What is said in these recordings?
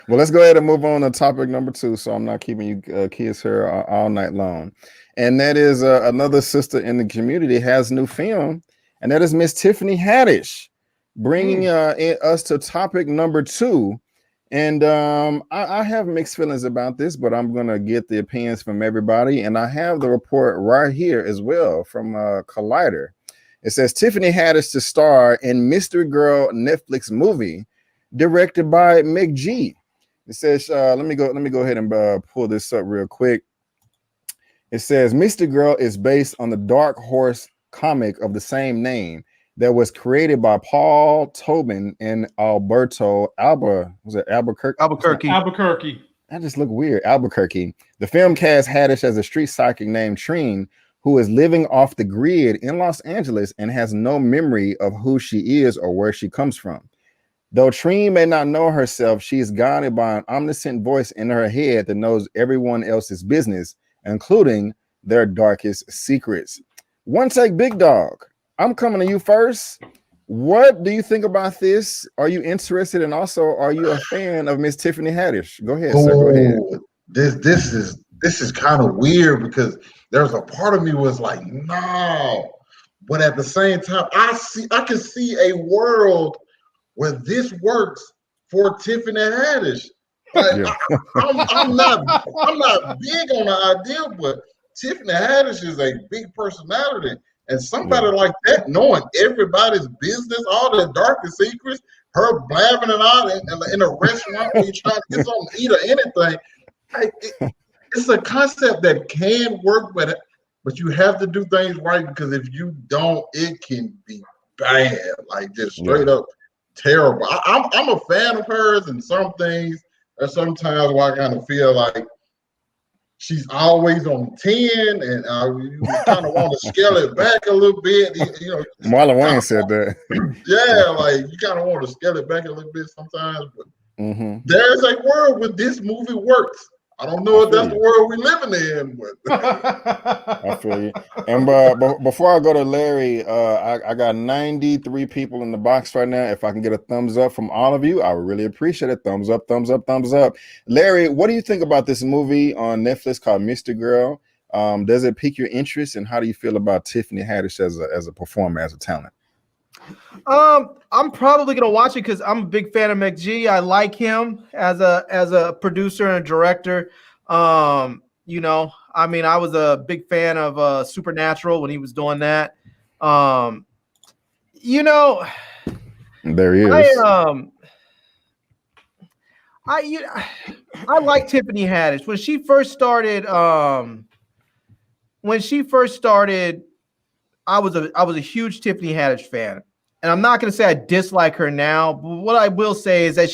Well, let's go ahead and move on to topic number 2. So I'm not keeping you kids here all night long, and that is another sister in the community has a new film, and that is Miss Tiffany Haddish, bringing us to topic number 2. And I have mixed feelings about this, but I'm gonna get the opinions from everybody, and I have the report right here as well from Collider. It says Tiffany Haddish to star in Mr. Girl Netflix movie directed by McG. It says, let me go ahead and pull this up real quick. It says Mr. Girl is based on the Dark Horse comic of the same name that was created by Paul Tobin and Alberto Albuquerque? Albuquerque. That just look weird. Albuquerque. The film cast Haddish as a street psychic named Trine, who is living off the grid in Los Angeles and has no memory of who she is or where she comes from. Though Trine may not know herself, she is guided by an omniscient voice in her head that knows everyone else's business, including their darkest secrets. One Take Big Dog, I'm coming to you first. What do you think about this? Are you interested? And also, are you a fan of Miss Tiffany Haddish? Go ahead, sir. Go ahead. This is kind of weird because there's a part of me was like, no, but at the same time, I can see a world where this works for Tiffany Haddish. Like, yeah. I'm not big on the idea, but Tiffany Haddish is a big personality. And somebody like that, knowing everybody's business, all their darkest secrets, her blabbing and all in a restaurant when you're trying to get something to eat or anything, it's a concept that can work, but you have to do things right, because if you don't, it can be bad, like just straight up terrible. I'm a fan of hers in some things. There's sometimes where I kind of feel like she's always on 10, and you kind of want to scale it back a little bit. You know, Marlon Wayne said that. Yeah, like you kind of want to scale it back a little bit sometimes. But there's a world where this movie works. I don't know if that's the world we're living in, but I feel you. And before I go to Larry, I got 93 people in the box right now. If I can get a thumbs up from all of you, I would really appreciate it. Thumbs up, thumbs up, thumbs up. Larry, what do you think about this movie on Netflix called Mr. Girl? Does it pique your interest, and how do you feel about Tiffany Haddish as a performer, as a talent? I'm probably gonna watch it because I'm a big fan of McG. I like him as a producer and a director. You know, I mean, I was a big fan of Supernatural when he was doing that. You know, there he is. I like Tiffany Haddish when she first started. I was a huge Tiffany Haddish fan. And I'm not going to say I dislike her now, but what I will say is that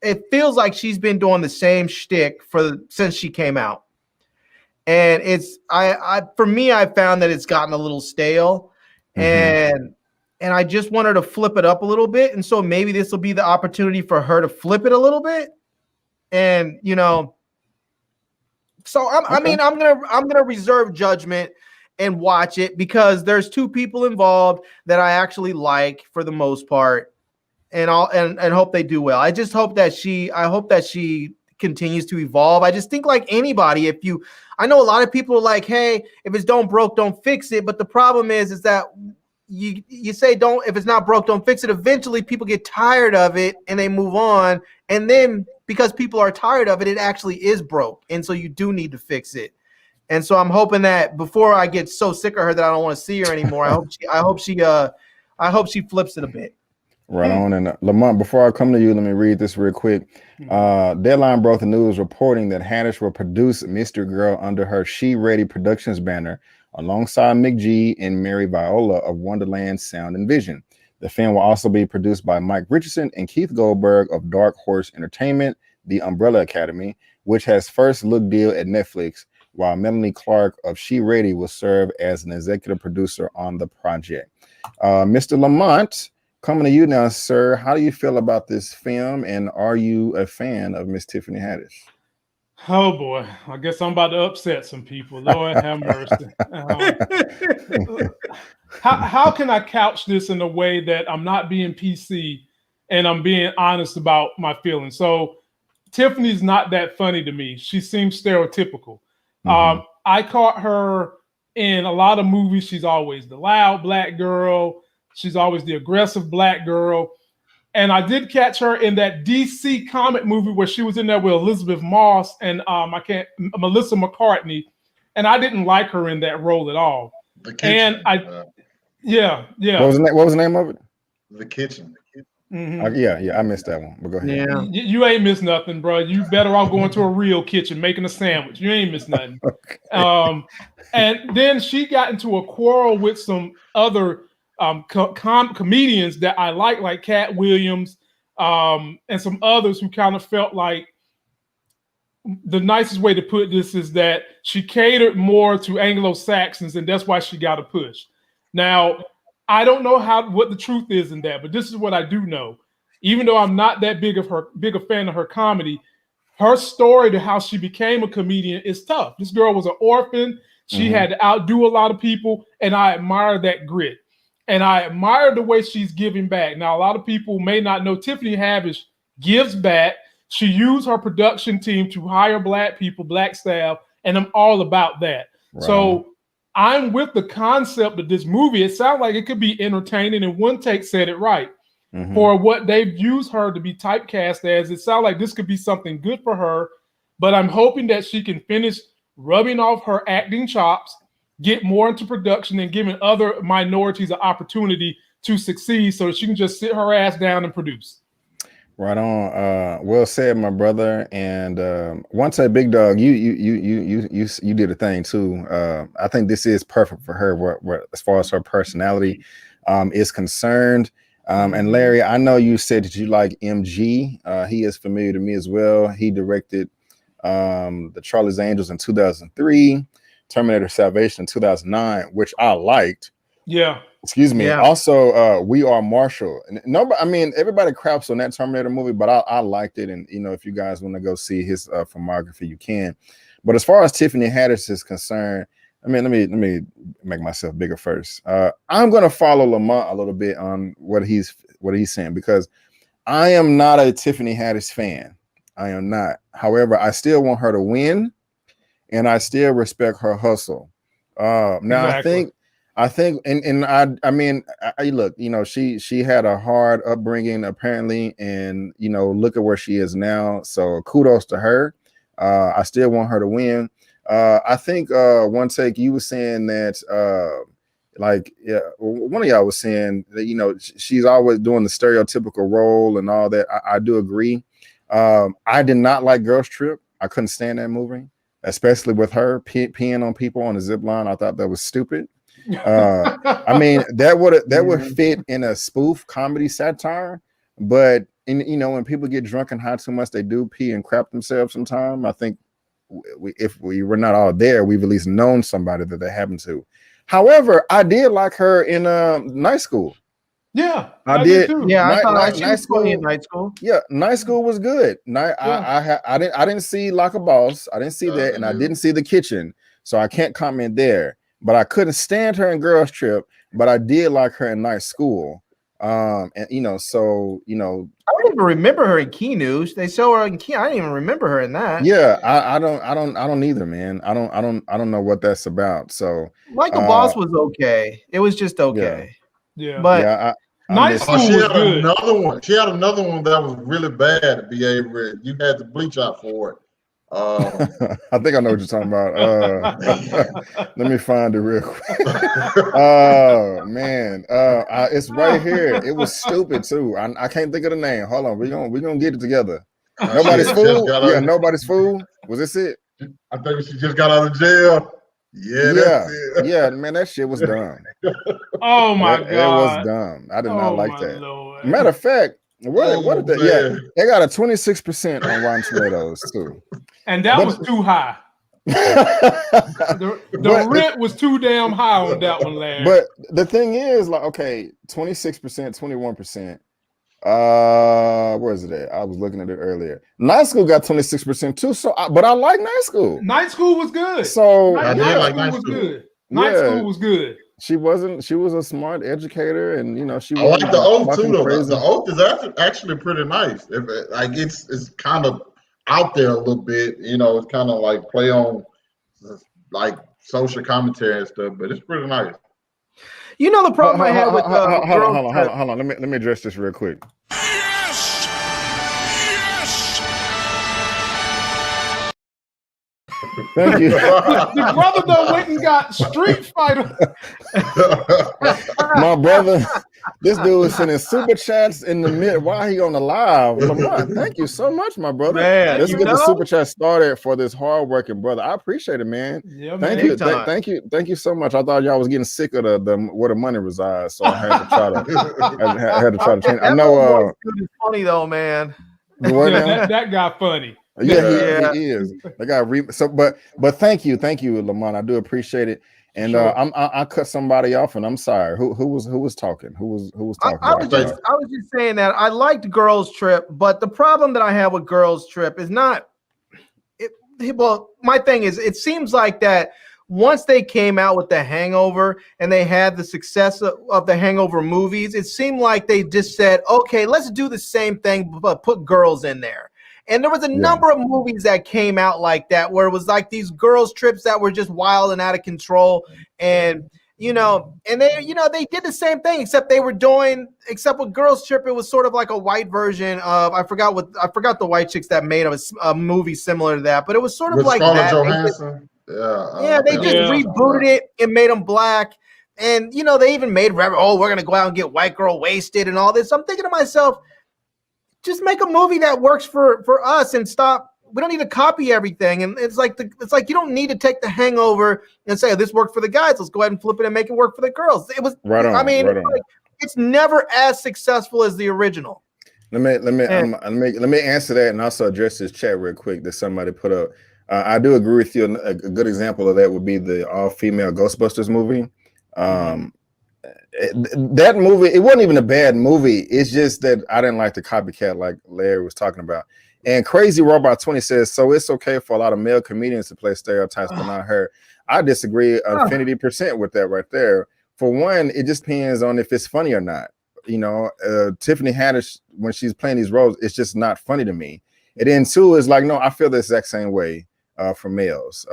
it feels like she's been doing the same shtick since she came out. And for me, I found that it's gotten a little stale, and I just want her to flip it up a little bit. And so maybe this will be the opportunity for her to flip it a little bit. And, you know, so I mean, I'm going to reserve judgment and watch it because there's two people involved that I actually like for the most part, and hope they do well. I just hope that she continues to evolve. I just think like anybody, I know a lot of people are like, hey, if it's don't broke, don't fix it. But the problem is that you say if it's not broke, don't fix it. Eventually people get tired of it and they move on. And then because people are tired of it, it actually is broke. And so you do need to fix it. And so I'm hoping that before I get so sick of her that I don't want to see her anymore, I hope she flips it a bit. Right on. And Lamont, before I come to you, let me read this real quick. Deadline broke the news reporting that Haddish will produce Mr. Girl under her She Ready Productions banner alongside McG and Mary Viola of Wonderland Sound and Vision. The film will also be produced by Mike Richardson and Keith Goldberg of Dark Horse Entertainment, The Umbrella Academy, which has first look deal at Netflix, while Melanie Clark of She Ready will serve as an executive producer on the project. Mr. Lamont, coming to you now, sir. How do you feel about this film, and are you a fan of Miss Tiffany Haddish? Oh boy, I guess I'm about to upset some people. Lord have mercy. How can I couch this in a way that I'm not being PC and I'm being honest about my feelings? So Tiffany's not that funny to me. She seems stereotypical. I caught her in a lot of movies. She's always the loud black girl. She's always the aggressive black girl. And I did catch her in that DC comic movie where she was in there with Elizabeth Moss and Melissa McCartney. And I didn't like her in that role at all. The Kitchen. And yeah. What was the name of it? The Kitchen. I missed that one. But go ahead. Yeah. You ain't missed nothing, bro. You better off going to a real kitchen making a sandwich. You ain't missed nothing. Okay. And then she got into a quarrel with some other comedians that I like Cat Williams, and some others who kind of felt like the nicest way to put this is that she catered more to Anglo-Saxons, and that's why she got a push. Now, I don't know what the truth is in that, but this is what I do know. Even though I'm not that big a fan of her comedy, her story to how she became a comedian is tough. This girl was an orphan. She had to outdo a lot of people, and I admire that grit. And I admire the way she's giving back. Now, a lot of people may not know Tiffany Haddish gives back. She used her production team to hire black people, black staff, and I'm all about that. Right. So I'm with the concept of this movie. It sounds like it could be entertaining, and One Take said it right. For what they've used her to be typecast as, it sounds like this could be something good for her, but I'm hoping that she can finish rubbing off her acting chops, get more into production, and giving other minorities an opportunity to succeed so that she can just sit her ass down and produce. Right on. Well said, my brother. And OneTakeBigDog, you did a thing too. I think this is perfect for her as far as her personality is concerned. And Larry, I know you said that you like MG. He is familiar to me as well. He directed the Charlie's Angels in 2003, Terminator Salvation in 2009, which I liked. Yeah. Excuse me. Yeah. Also, We Are Marshall. Nobody, I mean, everybody craps on that Terminator movie, but I liked it. And if you guys want to go see his filmography, you can. But as far as Tiffany Haddish is concerned, I mean, let me make myself bigger first. I'm gonna follow Lamont a little bit on what he's saying, because I am not a Tiffany Haddish fan. I am not. However, I still want her to win, and I still respect her hustle. Now, exactly. I think, and I mean, look, she had a hard upbringing apparently, and look at where she is now. So kudos to her. I still want her to win. I think One Take, you were saying that one of y'all was saying that she's always doing the stereotypical role and all that. I do agree. I did not like Girls Trip. I couldn't stand that movie, especially with her peeing on people on the zip line. I thought that was stupid. I mean, that would fit in a spoof comedy satire, but when people get drunk and high too much, they do pee and crap themselves sometime. I think if we were not all there, we've at least known somebody that happened to. However, I did like her in Night School. Yeah, I did too. Yeah, I thought Night School in Night School. Yeah, Night School was good. I didn't see Like a Boss. I didn't see that, and I didn't see The Kitchen, so I can't comment there. But I couldn't stand her in Girls Trip, but I did like her in Night School. And I don't even remember her in Key News. They show her in Key. I didn't even remember her in that. Yeah, I don't either, man. I don't know what that's about. So Like a Boss was okay. It was just okay. Yeah. But yeah, Night School she was had good. another one. She had another one that was really bad. You had to bleach out for it. I think I know what you're talking about. Let me find it real quick. Oh man, it's right here. It was stupid too. I can't think of the name. Hold on, we're gonna get it together. Nobody's Fool. Yeah, Nobody's Fool. Was this it? I think she just got out of jail. Yeah, man, that shit was dumb. Oh my god, it was dumb. I did not like that. Lord. Matter of fact, what did they? Yeah, they got a 26% on Rotten Tomatoes too, and that was too high. the rent was too damn high on that one, Larry. But the thing is, like, okay, 26%, 21%. Where is it at? I was looking at it earlier. Night School got 26% too. So, but I like Night School. Night School was good. So Night School was good. Night School was good. She was a smart educator, and she. I like The Oath too, though. The Oath is actually pretty nice. It's kind of out there a little bit. You know, it's kind of like play on like social commentary and stuff, but it's pretty nice. You know the problem I had with hold on. Let me address this real quick. Yes! Yes! Thank you. The brother though went and got Street Fighter. My brother, this dude was sending super chats in the mid while he on the live. Lamont, thank you so much, my brother. Man, let's get the super chat started for this hardworking brother. I appreciate it, man. Yeah, thank man. you, thank you so much. I thought y'all was getting sick of the where the money resides, so I had to try to had to try to change. I know. It's funny though, man. That got funny. Yeah, he is. I got but thank you, Lamont. I do appreciate it. And Sure. I cut somebody off, and I'm sorry. Who was talking? Who was talking? I was just saying that I liked Girls Trip, but the problem that I have with Girls Trip is not. Well, my thing is, it seems like that once they came out with The Hangover and they had the success of the Hangover movies, it seemed like they just said, "Okay, let's do the same thing, but put girls in there." And there was a number of movies that came out like that, where it was like these girls trips that were just wild and out of control. And, they did the same thing, except with Girls Trip, it was sort of like a white version of, I forgot the white chicks that made a movie similar to that, but it was sort of like that. Johansson. They just rebooted it and made them black. And, they even made, we're going to go out and get white girl wasted and all this. I'm thinking to myself, just make a movie that works for us and stop. We don't need to copy everything. And it's like you don't need to take The Hangover and say, this worked for the guys. Let's go ahead and flip it and make it work for the girls. It was right on. I mean, it's never as successful as the original. Let me answer that and also address this chat real quick that somebody put up. I do agree with you. A good example of that would be the all-female Ghostbusters movie. That movie, it wasn't even a bad movie. It's just that I didn't like the copycat like Larry was talking about. And Crazy Robot 20 says, so it's okay for a lot of male comedians to play stereotypes, but not her. I disagree infinity percent with that right there. For one, it just depends on if it's funny or not. Tiffany Haddish, when she's playing these roles, it's just not funny to me. And then two is like, no, I feel the exact same way for males.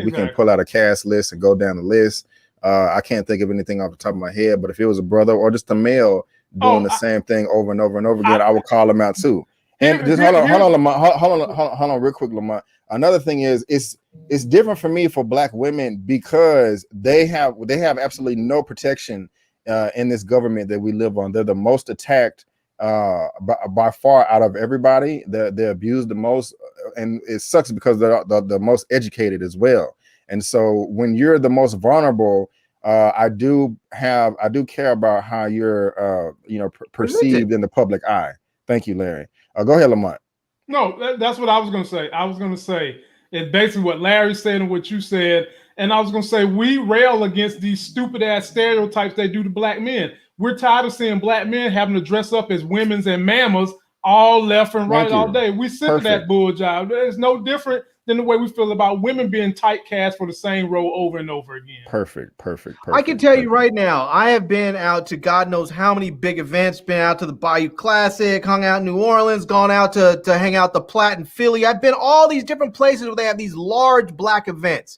We can pull out a cast list and go down the list. I can't think of anything off the top of my head, but if it was a brother or just a male doing the same thing over and over and over again, I would call them out too. And just hold on, Lamont, hold on real quick, Lamont. Another thing is it's different for me for Black women because they have absolutely no protection in this government that we live on. They're the most attacked by far out of everybody. They're abused the most, and it sucks because they're the most educated as well. And so when you're the most vulnerable, I do care about how you're perceived in the public eye. Thank you, Larry. Go ahead, Lamont. No, that's what I was going to say. I was going to say it's basically what Larry said and what you said. And I was going to say we rail against these stupid ass stereotypes they do to Black men. We're tired of seeing Black men having to dress up as women's and mamas all left and right all day. We sick of that bull job. It's no different than the way we feel about women being typecast for the same role over and over again. Perfect. I can tell you right now, I have been out to God knows how many big events, been out to the Bayou Classic, hung out in New Orleans, gone out to hang out the Platte in Philly. I've been all these different places where they have these large Black events.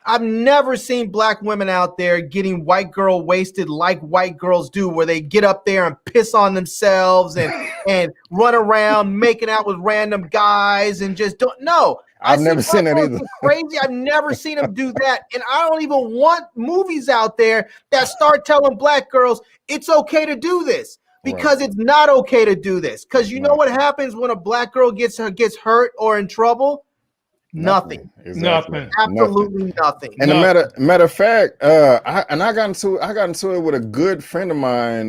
I've never seen Black women out there getting white girl wasted like white girls do, where they get up there and piss on themselves and run around making out with random guys and just don't know. I've never seen that either. Crazy. I've never seen them do that. And I don't even want movies out there that start telling Black girls it's okay to do this, because it's not okay to do this. Because you know what happens when a Black girl gets hurt or in trouble? Nothing. Exactly. Nothing. Absolutely nothing. And a matter of fact, I got into it with a good friend of mine.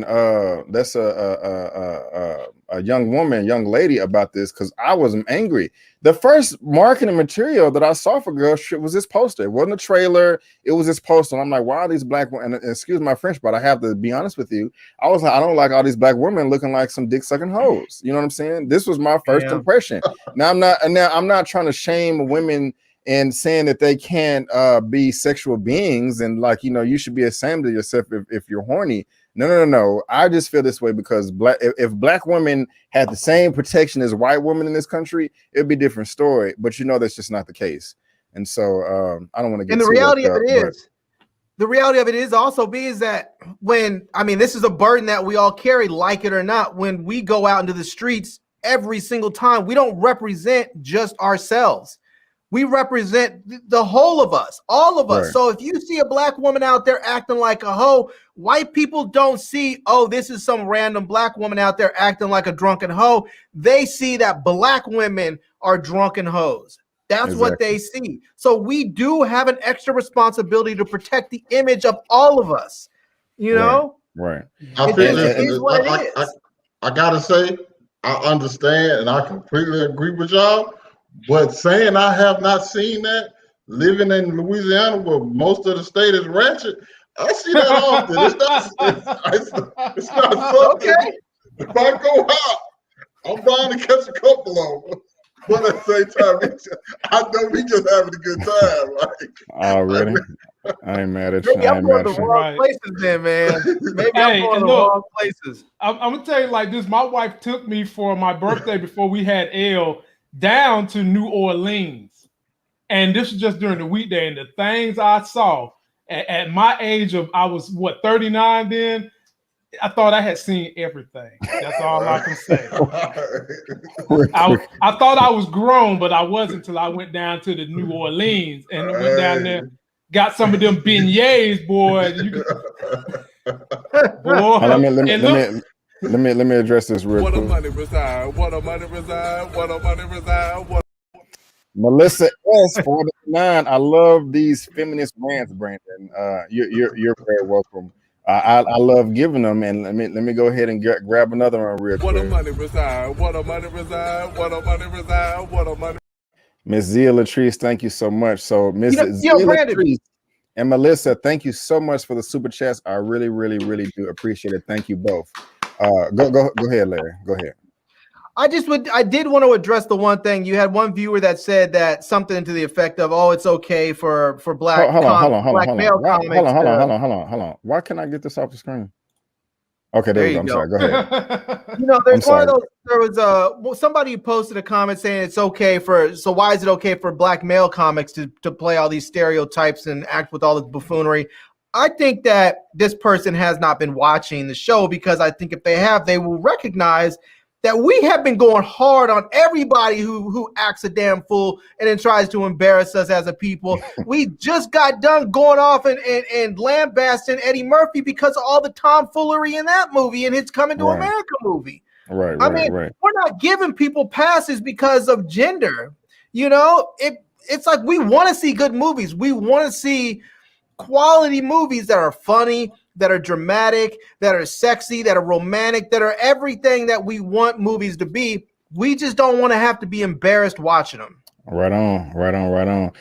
That's a young lady about this, because I was angry. The first marketing material that I saw for Girls Trip was this poster. It wasn't a trailer. It was this poster. And I'm like, why are these Black women? And excuse my French, but I have to be honest with you. I was like, I don't like all these Black women looking like some dick sucking hoes. You know what I'm saying? This was my first impression. Now I'm not trying to shame women and saying that they can't be sexual beings and you should be ashamed of yourself if you're horny. No. I just feel this way because if black women had the same protection as white women in this country, it'd be a different story. But that's just not the case. And so I don't want to get. And the reality of it is, the reality of it is also is that this is a burden that we all carry, like it or not. When we go out into the streets every single time, we don't represent just ourselves. We represent the whole of us, all of us. Right. So if you see a black woman out there acting like a hoe, white people don't see, oh, this is some random black woman out there acting like a drunken hoe. They see that black women are drunken hoes. That's what they see. So we do have an extra responsibility to protect the image of all of us. You know? Right. I gotta say, I understand and I completely agree with y'all. But saying I have not seen that, living in Louisiana where most of the state is ratchet, I see that often. It's not something. Okay. If I go out, I'm bound to catch a couple of them. But at the same time, I know we just having a good time. Really? I ain't mad at you. Maybe I'm going to the wrong places then, man. Maybe I'm going to the wrong places. I'm going to tell you like this. My wife took me for my birthday before we had L down to New Orleans. And this was just during the weekday. And the things I saw at my age of, I was 39 then, I thought I had seen everything. That's all I can say. I thought I was grown, but I wasn't until I went down to the New Orleans and went down there, got some of them beignets, boy. Let me address this real quick. Melissa S. 49. I love these feminist rants, Brandon. You're very welcome. I love giving them, and let me go ahead and grab another one real quick. Miss Zia Latrice, thank you so much. So Miss Zia Latrice and Melissa, thank you so much for the super chats. I really, really, really do appreciate it. Thank you both. Go ahead, Larry. Go ahead. I did want to address the one thing. You had one viewer that said that something to the effect of, "Oh, it's okay for black male comics." Hold on. Why can't I get this off the screen? Okay, there you go. I'm sorry. Go ahead. There's one of those. There was somebody posted a comment saying it's okay so why is it okay for black male comics to play all these stereotypes and act with all this buffoonery? I think that this person has not been watching the show, because I think if they have, they will recognize that we have been going hard on everybody who acts a damn fool and then tries to embarrass us as a people. We just got done going off and lambasting Eddie Murphy because of all the tomfoolery in that movie and his Coming to America movie. Right. We're not giving people passes because of gender. It's like we want to see good movies. We want to see quality movies that are funny, that are dramatic, that are sexy, that are romantic, that are everything that we want movies to be. We just don't want to have to be embarrassed watching them. Right on.